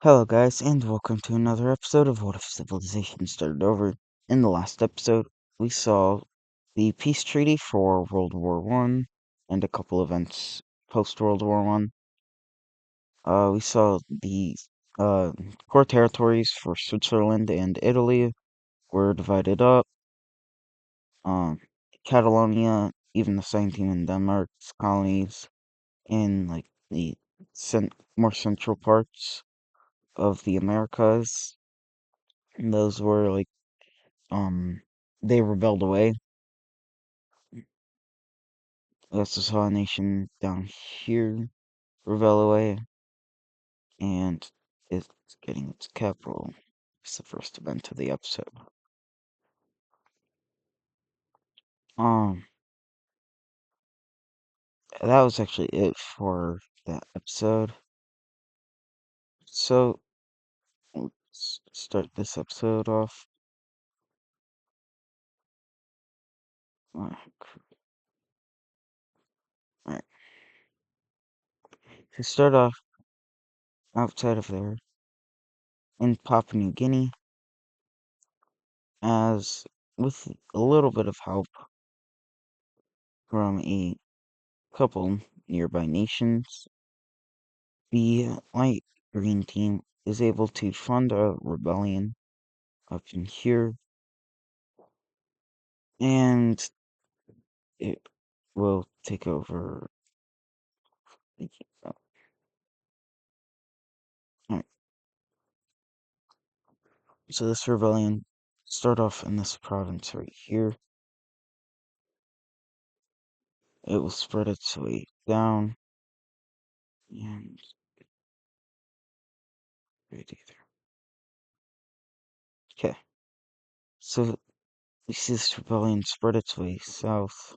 Hello, guys, and welcome to another episode of What If Civilization Started Over. In the last episode, we saw the peace treaty for World War One and a couple events post World War One. We saw the uh, core territories for Switzerland and Italy were divided up. Um, Catalonia, even the same thing in Denmark's colonies, in like the more central parts of the Americas. And those were like they rebelled away. We also saw a nation down here rebel away, and it's getting its capital. It's the first event of the episode. Um, that was actually it for that episode. So let's start this episode off. Alright, to start off outside of there in Papua New Guinea, as with a little bit of help from a couple nearby nations, the light green team is able to fund a rebellion up in here, and it will take over. Alright, so this rebellion start off in this province right here. It will spread its way down, and right either. Okay, so we see this rebellion spread its way south.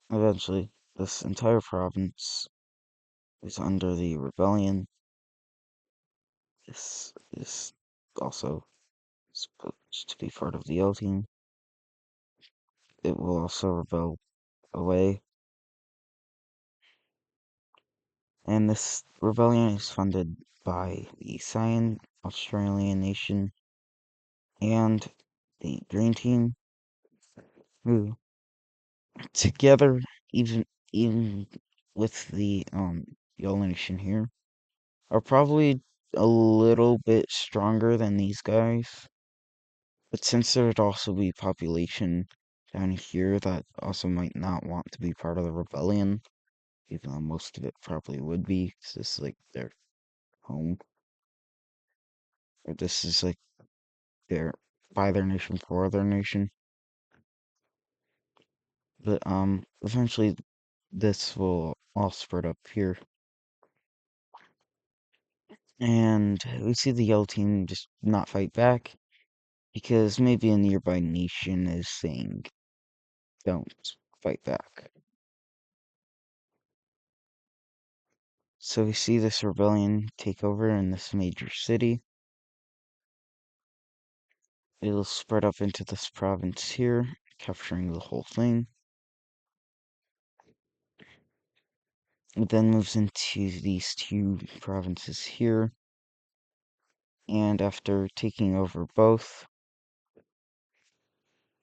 Eventually, this entire province is under the rebellion. This is also supposed to be part of the L team. It will also rebel away. And this rebellion is funded by the Cyan Australian nation and the Green Team, who together, even with the Yellow Nation here, are probably a little bit stronger than these guys. But since there would also be population down here that also might not want to be part of the rebellion, even though most of it probably would be, 'cause this is like their home, or this is like their by their nation for their nation. But eventually this will all spread up here. And we see the yellow team just not fight back because maybe a nearby nation is saying don't fight back. So we see this rebellion take over in this major city. It'll spread up into this province here, capturing the whole thing. It then moves into these two provinces here, and after taking over both,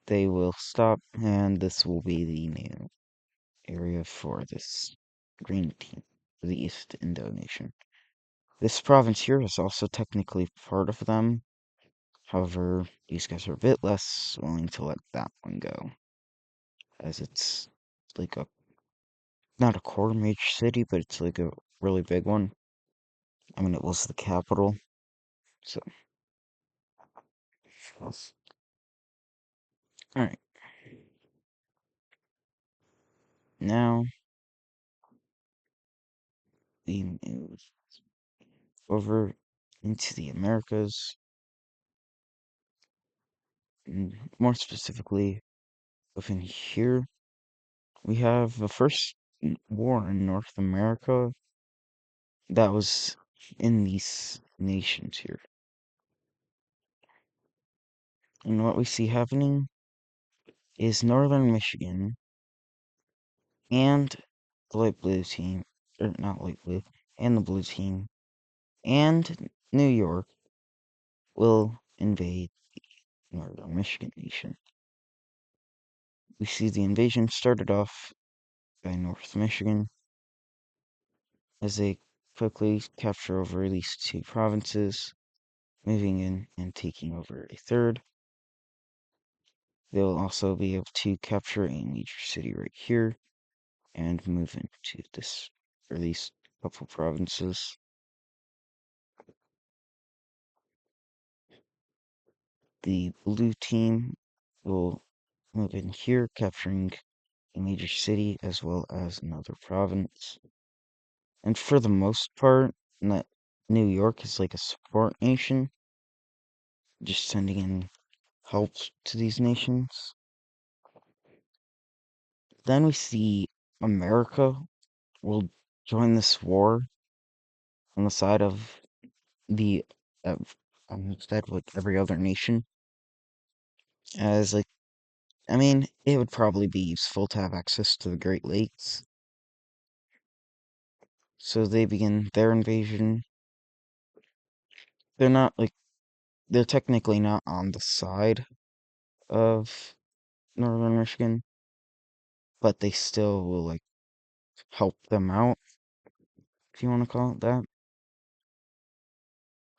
they will stop, and this will be the new area for this green team, the East Indo nation. This province here is also technically part of them. However, these guys are a bit less willing to let that one go, as it's like a not a core major city, but it's like a really big one. I mean, it was the capital, so. Alright, now we move over into the Americas, and more specifically, within here, we have the first war in North America that was in these nations here. And what we see happening is Northern Michigan and the light blue team, or not light blue, and the blue team and New York will invade northern Michigan nation. We see the invasion started off by North Michigan as they quickly capture over these two provinces, moving in and taking over a third. They'll also be able to capture a major city right here and move into this, or these couple provinces. The blue team will move in here, capturing a major city as well as another province. And for the most part, New York is like a support nation, just sending in help to these nations. Then we see America will join this war on the side of the instead of like every other nation, as like I mean it would probably be useful to have access to the Great Lakes. So they begin their invasion. They're not like they're technically not on the side of northern Michigan, but they still will like help them out, if you want to call it that.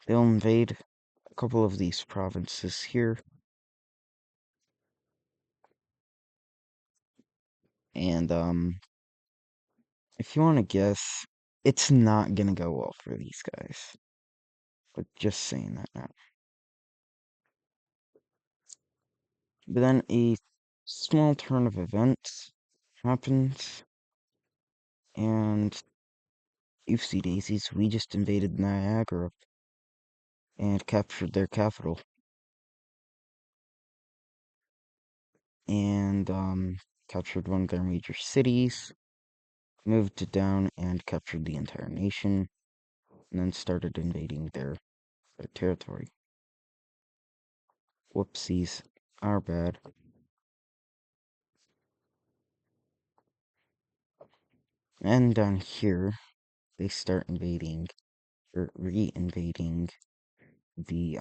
They'll invade a couple of these provinces here, and if you want to guess, it's not gonna go well for these guys. But just saying that now. But then a small turn of events happens, and oopsie daisies, we just invaded Niagara and captured their capital. And captured one of their major cities, moved it down and captured the entire nation, and then started invading their territory. Whoopsies, our bad. And down here, they start invading, or re-invading the,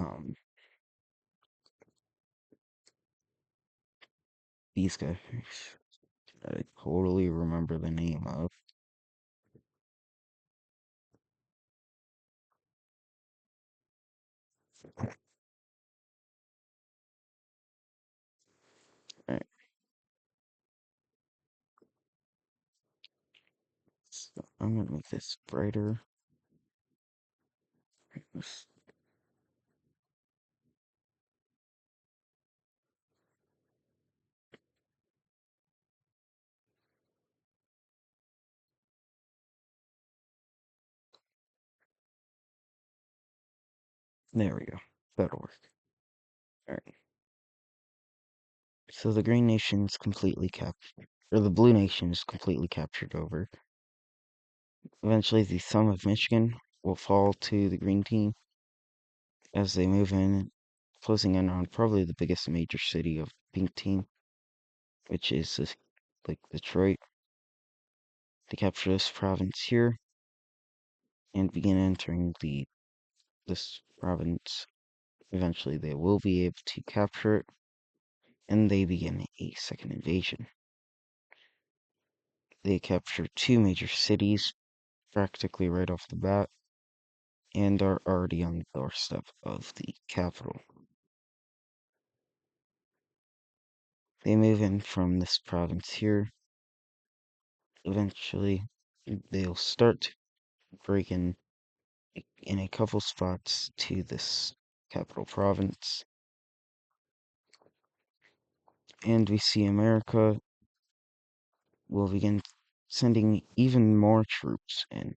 these guys that I totally remember the name of. Alright, so I'm gonna make this brighter. There we go. That'll work. Alright. So the Green Nation's completely captured, or the Blue Nation is completely captured over. Eventually, the Sum of Michigan will fall to the Green team as they move in, closing in on probably the biggest major city of the Pink team, which is like Detroit. They capture this province here and begin entering this province. Eventually, they will be able to capture it, and they begin a second invasion. They capture two major cities practically right off the bat, and are already on the doorstep of the capital. They move in from this province here. Eventually, they'll start to break in a couple spots to this capital province. And we see America will begin sending even more troops in.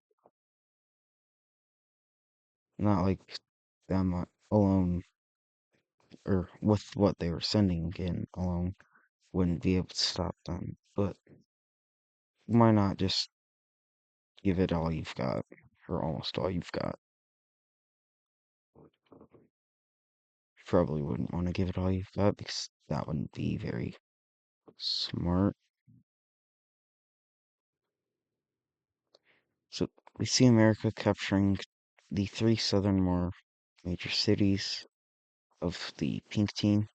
Not like them alone, or with what they were sending in alone, wouldn't be able to stop them. But why not just give it all you've got, or almost all you've got? You probably wouldn't want to give it all you've got because that wouldn't be very smart. So we see America capturing the three southernmost major cities of the pink team.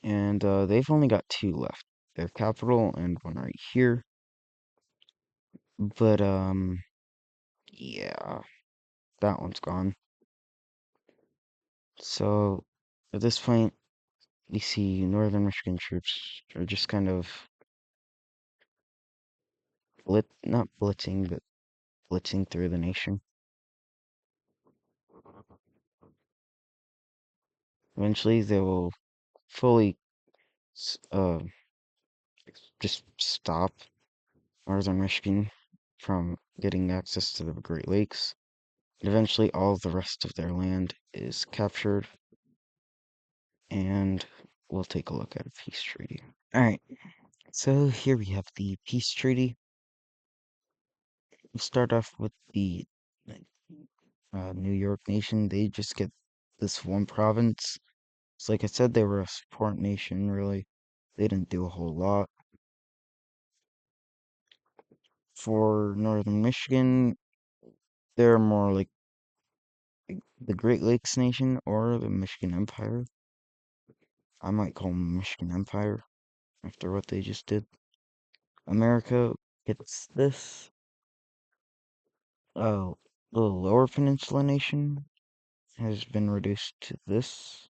And they've only got two left. Their capital and one right here. But yeah, that one's gone. So at this point, we see northern Michigan troops are just kind of not blitzing, but blitzing through the nation. Eventually, they will fully uh, just stop northern Michigan from getting access to the Great Lakes. And eventually, all of the rest of their land is captured, and we'll take a look at a peace treaty. Alright, so here we have the peace treaty. We'll start off with the New York nation. They just get this one province. So like I said, they were a support nation, really. They didn't do a whole lot. For northern Michigan, they're more like the Great Lakes nation or the Michigan Empire. I might call them Michigan Empire after what they just did. America gets this. Oh, the Lower Peninsula nation has been reduced to this.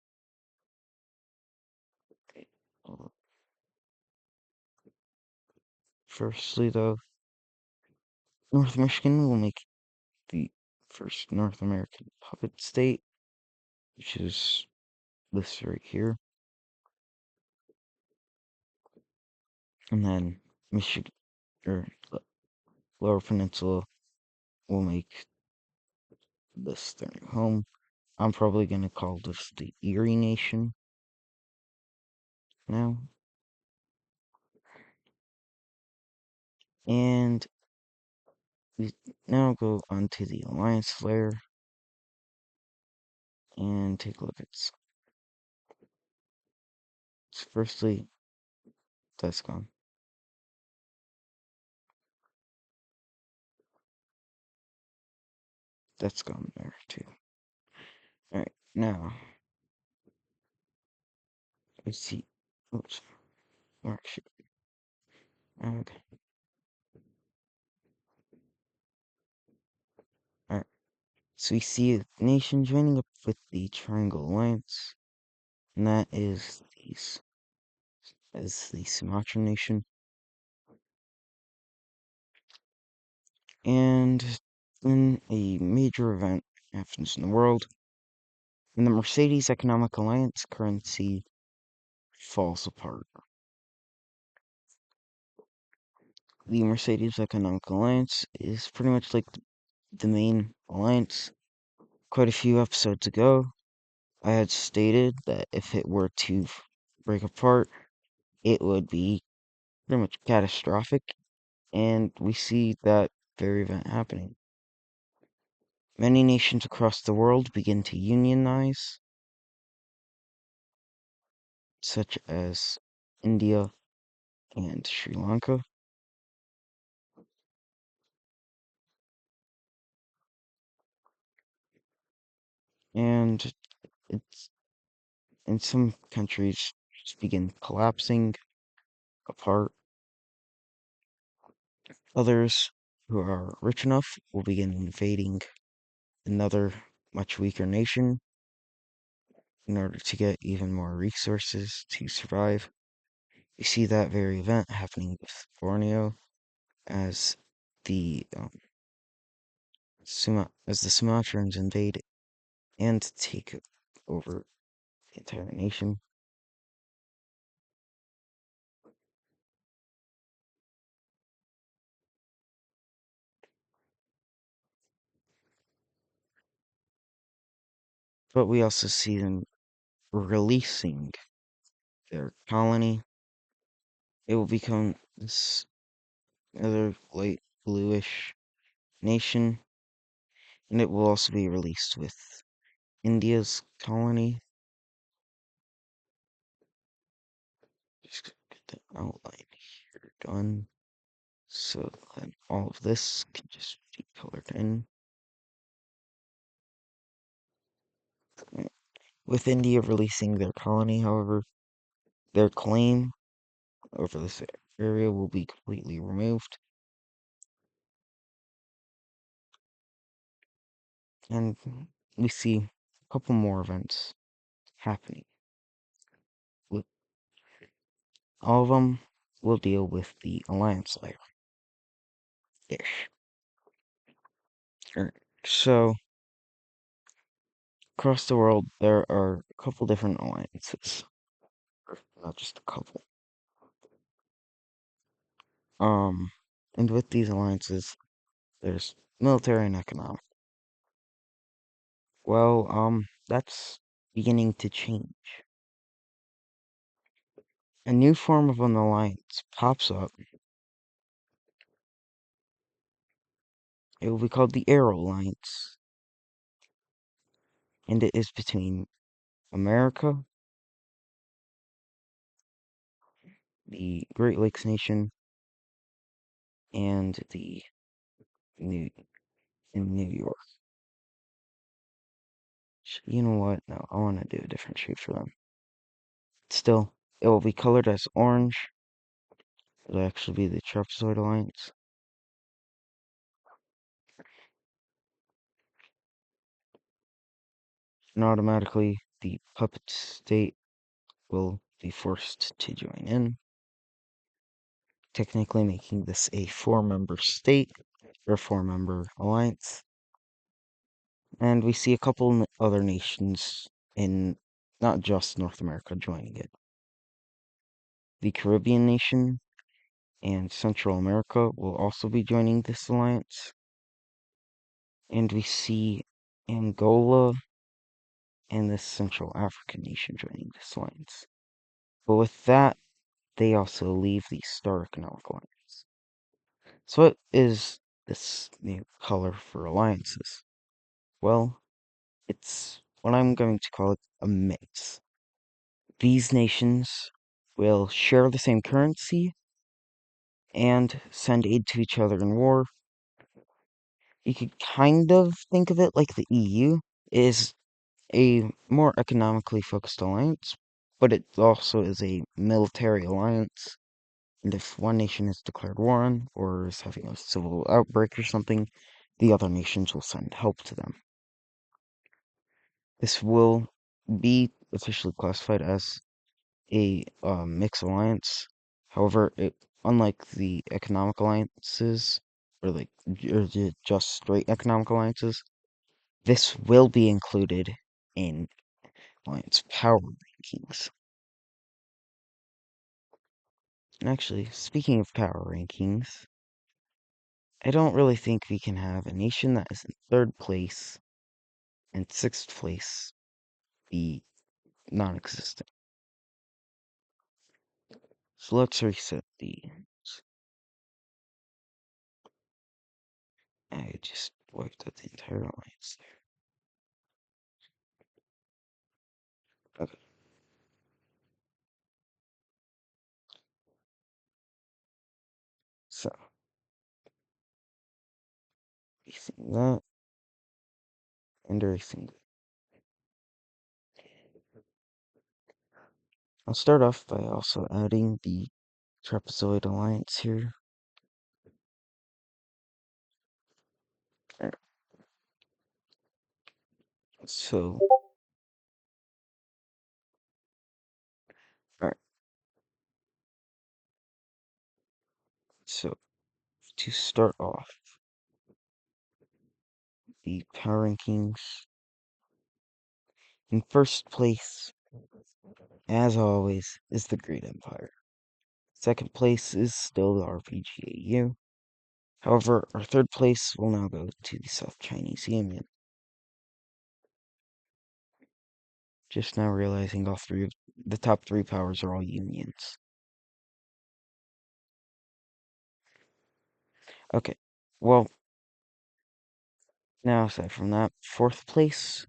Firstly, though, North Michigan will make the first North American puppet state, which is this right here. And then Michigan, or Lower Peninsula, will make this their new home. I'm probably going to call this the Erie Nation now. And we now go on to the Alliance layer and take a look at firstly, that's gone. That's gone there too. Alright, now let's see. Oops. Where should okay. Alright. So we see a nation joining up with the Triangle Alliance, and that is the Sumatra nation. And then a major event happens in the world, and the Mercedes Economic Alliance currency falls apart. The Mercedes Economic Alliance is pretty much like the main alliance. Quite a few episodes ago, I had stated that if it were to break apart, it would be pretty much catastrophic, and we see that very event happening. Many nations across the world begin to unionize, such as India and Sri Lanka. And it's in some countries just begin collapsing apart. Others who are rich enough will begin invading another much weaker nation in order to get even more resources to survive. We see that very event happening with Borneo as the as the Sumatrans invade and take over the entire nation. But we also see them releasing their colony. It will become this other light bluish nation, and it will also be released with India's colony. Just get the outline here done. So then all of this can just be colored in. With India releasing their colony, however, their claim over this area will be completely removed. And we see a couple more events happening. All of them will deal with the alliance layer ish. So, across the world, there are a couple different alliances. Not just a couple. And with these alliances, there's military and economic. Well, that's beginning to change. A new form of an alliance pops up. It will be called the Aero Alliance. And it is between America, the Great Lakes nation, and the New in New York. You know what? No, I want to do a different shape for them. Still, it will be colored as orange. It'll actually be the trapezoid alliance. And automatically, the puppet state will be forced to join in, technically making this a four-member state, or four-member alliance. And we see a couple other nations in not just North America joining it. The Caribbean nation and Central America will also be joining this alliance. And we see Angola and the Central African nation joining this alliance. But with that, they also leave the Star Economic Alliance. So what is this new color for alliances? Well, it's what I'm going to call it a mix. These nations will share the same currency and send aid to each other in war. You could kind of think of it like the EU is a more economically focused alliance, but it also is a military alliance. And if one nation is declared war on or is having a civil outbreak or something, the other nations will send help to them. This will be officially classified as a mixed alliance. However, unlike the economic alliances or the just straight economic alliances, this will be included in alliance power rankings. And actually, speaking of power rankings, I don't really think we can have a nation that is in third place and sixth place be non-existent. So let's reset these. I just wiped out the entire alliance there. Okay, so erasing that and erasing that. I'll start off by also adding the trapezoid alliance here. So, alright, so to start off, the power rankings in first place, as always, is the Great Empire. Second place is still the RPGAU. However, our third place will now go to the South Chinese Union. Just now realizing all three of the top three powers are all unions. Okay, well, now aside from that, fourth place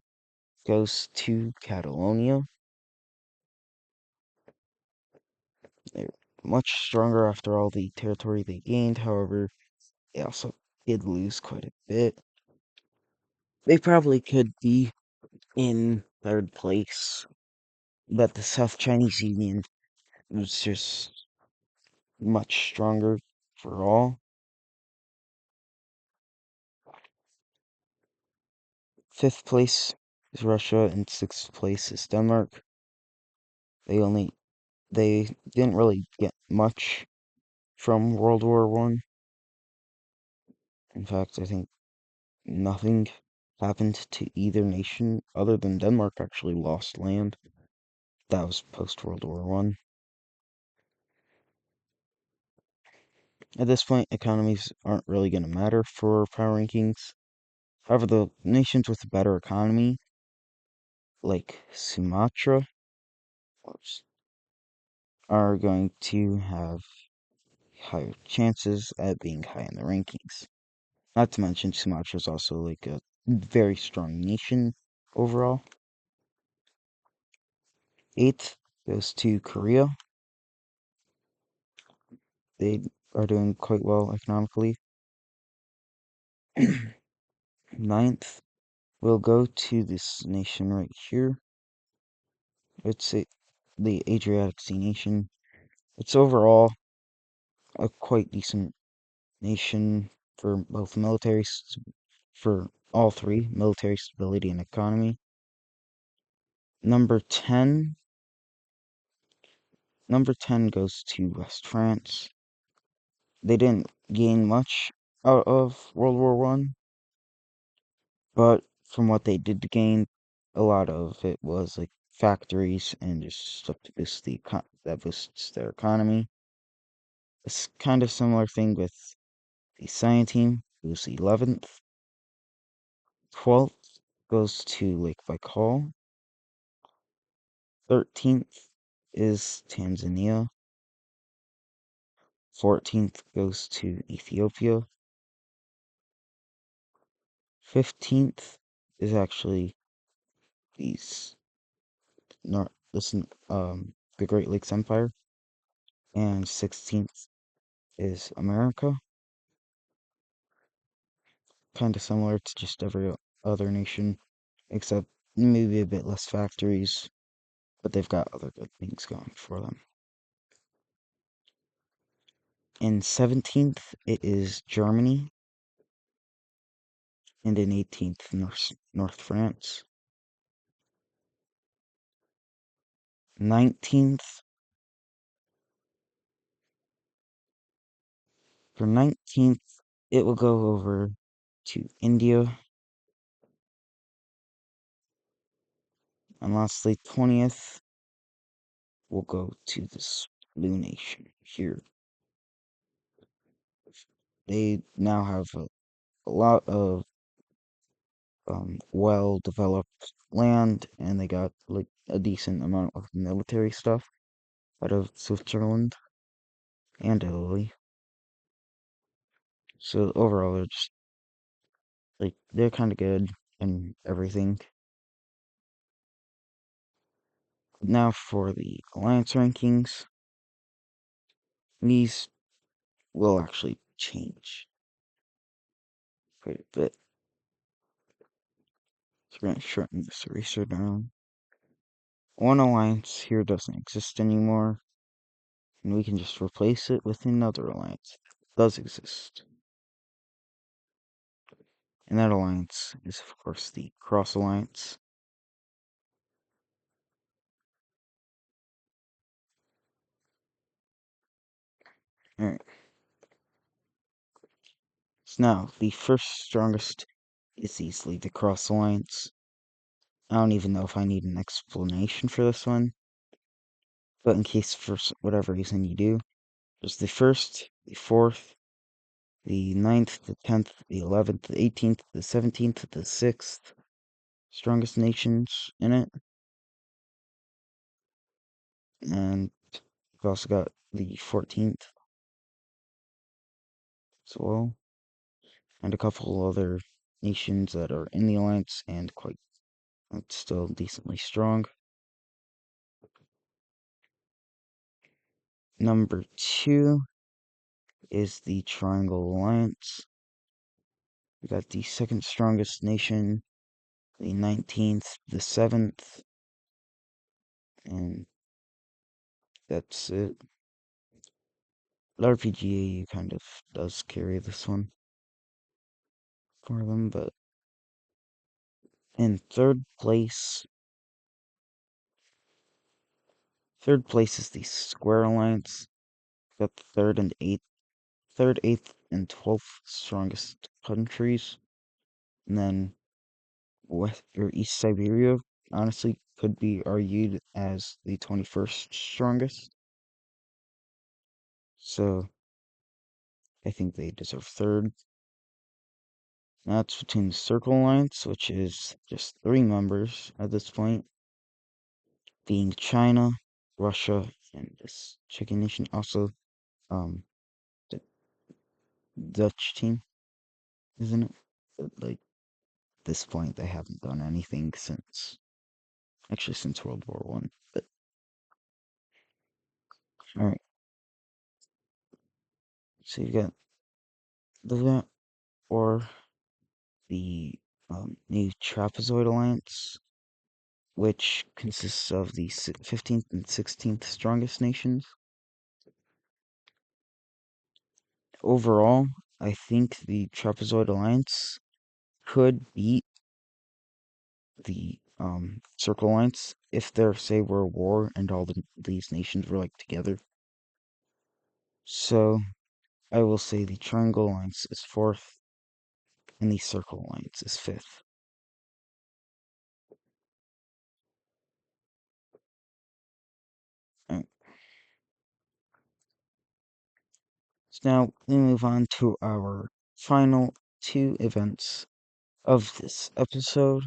goes to Catalonia. There, much stronger after all the territory they gained. However, they also did lose quite a bit. They probably could be in third place, but the South Chinese Union was just much stronger for all. Fifth place is Russia, and sixth place is Denmark. They didn't really get much from World War One. In fact, I think nothing happened to either nation other than Denmark actually lost land. That was post World War One. At this point, economies aren't really going to matter for power rankings. However, the nations with a better economy, like Sumatra, are going to have higher chances at being high in the rankings. Not to mention, Sumatra is also like a very strong nation overall. Eighth goes to Korea. They are doing quite well economically. Ninth will go to this nation right here. It's the Adriatic Sea nation. It's overall a quite decent nation for both for all three, military stability and economy. Number 10 goes to West France. They didn't gain much out of World War One, but from what they did gain, a lot of it was like factories and just stuff to boost that boosts their economy. It's kind of similar thing with the science team, who's 11th. 12th goes to Lake Baikal. 13th is Tanzania. 14th goes to Ethiopia. 15th is actually these the Great Lakes Empire. And 16th is America. Kind of similar to just every other nation, except maybe a bit less factories, but they've got other good things going for them. In 17th, it is Germany, and in 18th, North France. 19th, for 19th, it will go over to India. And lastly, 20th will go to this blue nation here. They now have a lot of well-developed land, and they got like a decent amount of military stuff out of Switzerland and Italy. So overall, they're just like they're kind of good and everything. Now for the alliance rankings, these will actually change quite a bit. So we're going to shorten this eraser down. One alliance here doesn't exist anymore, and we can just replace it with another alliance that does exist. And that alliance is, of course, the Cross Alliance. Alright. So now, the first strongest is easily the Cross Alliance. I don't even know if I need an explanation for this one. But in case for whatever reason you do, there's the first, the fourth, the 9th, the 10th, the 11th, the 18th, the 17th, the 6th strongest nations in it. And we've also got the 14th as well. And a couple other nations that are in the alliance and quite still decently strong. Number 2 is the Triangle Alliance. We got the second strongest nation, the 19th, the 7th, and that's it. The RPGA kind of does carry this one for them, but in third place is the Square Alliance. Got the third, eighth, and 12th strongest countries, and then West or East Siberia honestly could be argued as the 21st strongest. So I think they deserve third. Now it's between the Circle Alliance, which is just 3 members at this point, being China, Russia, and this chicken nation. Also, the Dutch team, isn't it? But, like, this point, they haven't done anything since World War One. But all right, so you got that or the new Trapezoid Alliance, which consists of the 15th and 16th strongest nations. Overall, I think the Trapezoid Alliance could beat the Circle Alliance if there, say, were a war and these nations were like together. So I will say the Triangle Alliance is fourth and the Circle Alliance is fifth. Alright. So now we move on to our final 2 events of this episode,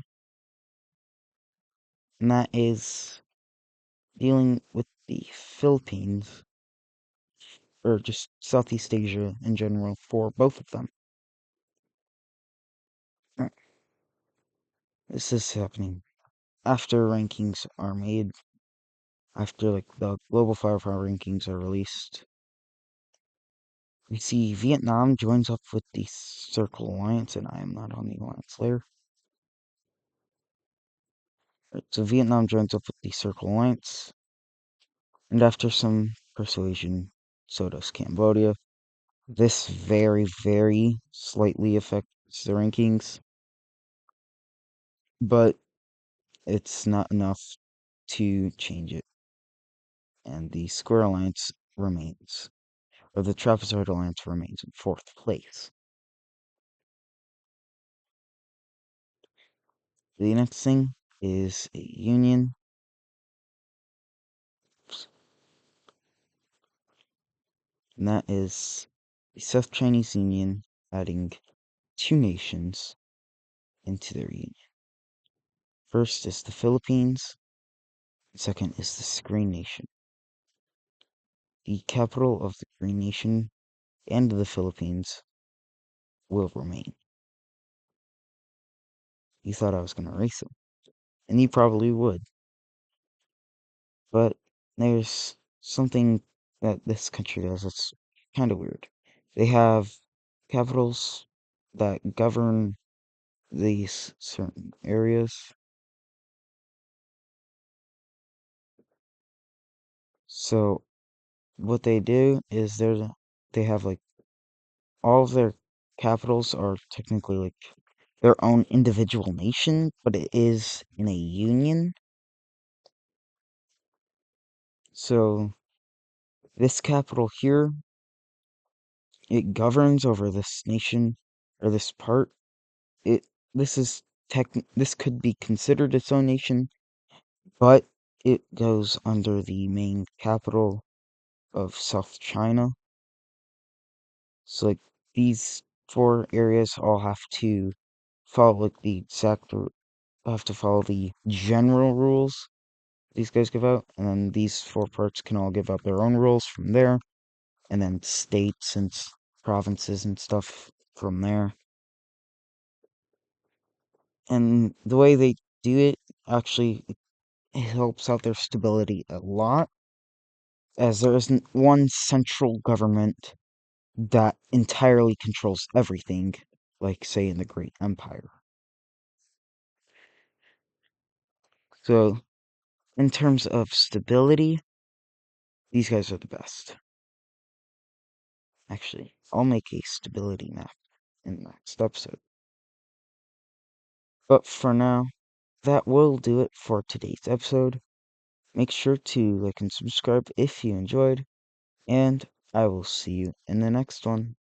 and that is dealing with the Philippines, or just Southeast Asia in general, for both of them. Alright. This is happening after rankings are made, after like the global firepower rankings are released. We see Vietnam joins up with the Circle Alliance, and I am not on the alliance layer. Right, so Vietnam joins up with the Circle Alliance, and after some persuasion, so does Cambodia. This very, very slightly affects the rankings, but it's not enough to change it. And the Square Alliance remains, or the Trapezoid Alliance remains in fourth place. The next thing is a union. And that is the South Chinese Union adding 2 nations into their union. First is the Philippines, second is the Screen Nation. The capital of the Green Nation and the Philippines will remain. You thought I was going to erase them, and you probably would. But there's something that this country does that's kind of weird. They have capitals that govern these certain areas. So what they do is they have like all of their capitals are technically like their own individual nation, but it is in a union. So this capital here, it governs over this nation or this part. It this is this could be considered its own nation, but it goes under the main capital of South China. So like these 4 areas all have to follow like the exact have to follow the general rules these guys give out, and then these 4 parts can all give out their own rules from there, and then states and provinces and stuff from there. And the way they do it actually it helps out their stability a lot, as there isn't one central government that entirely controls everything, like, say, in the Great Empire. So, in terms of stability, these guys are the best. Actually, I'll make a stability map in the next episode. But for now, that will do it for today's episode. Make sure to like and subscribe if you enjoyed, and I will see you in the next one.